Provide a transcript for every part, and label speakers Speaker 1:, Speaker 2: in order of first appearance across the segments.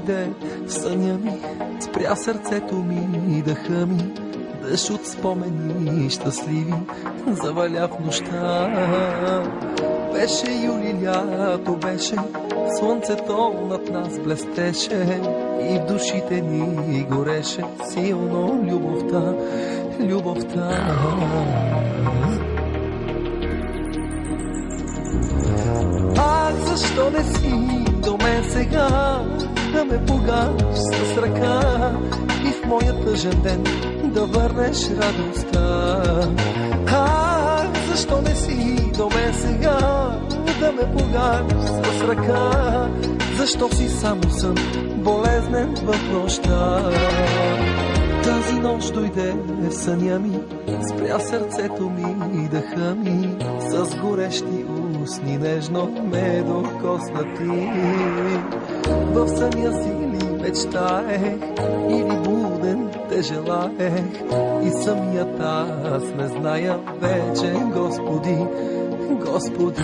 Speaker 1: дойде в съня ми, спря сърцето ми и дъха ми, дъжд от спомени щастливи заваля в нощта. Беше юли, лято беше, слънцето над нас блестеше и в душите ни гореше силно любовта, любовта. Ах, защо не си до мен сега, да ме погаш с ръка и в моя тъжен ден да върнеш радостта. Ах, защо не си до мен сега, да ме погаш с ръка, защо си само сън, болезнен в нощта. Тази нощ дойде в съня ми, спря сърцето ми и дъха ми, с горещи устни нежно ме докосна ти. В съня си ли мечтаех или буден те желаех, и самият аз не зная вече, Господи, Господи.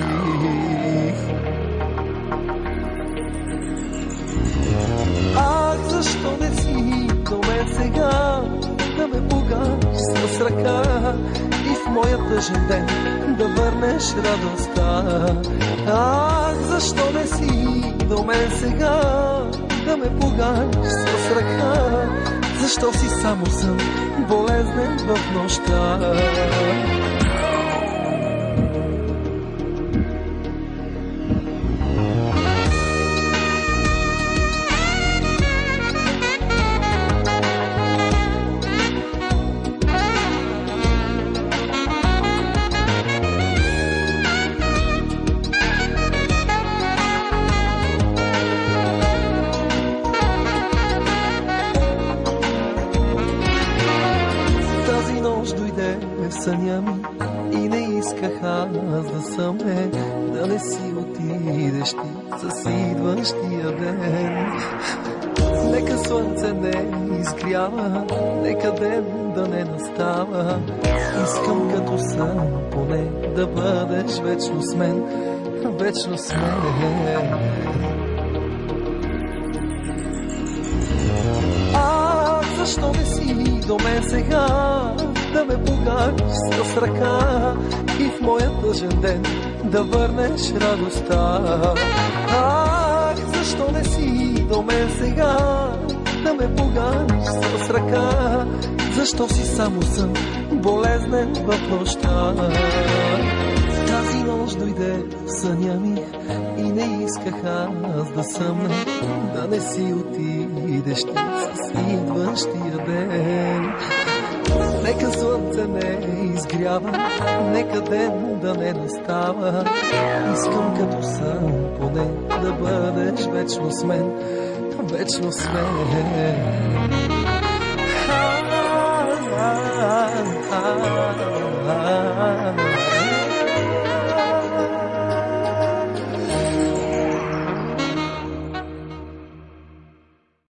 Speaker 1: Ах, защо не си до мен сега, да ме погаш с ръка и в моя тъжен ден да върнеш радостта. Ах, защо не си до мен сега, да ме погаш с ръка, защо си само сън, болезнен в нощта. Дойде в съня ми и не исках аз да съм да не си отидеш ти с идващия ден. Нека слънце не изгрява, нека ден да не настава, искам като сън поне да бъдеш вечно с мен, вечно с мен. А защо не си до мен сега, да ме погаш с ръка и в моя тъжен ден да върнеш радостта. Ах, защо не си до мен сега, да ме погаш с ръка, защо си само сън, болезнен в нощта. Тази нощ дойде в съня ми и не исках аз да съмна, да не си отидеш ти с идващия ден. Нека слънце не изгрява, нека ден да не настава, искам като сън поне да бъдеш вечно с мен, вечно с мен.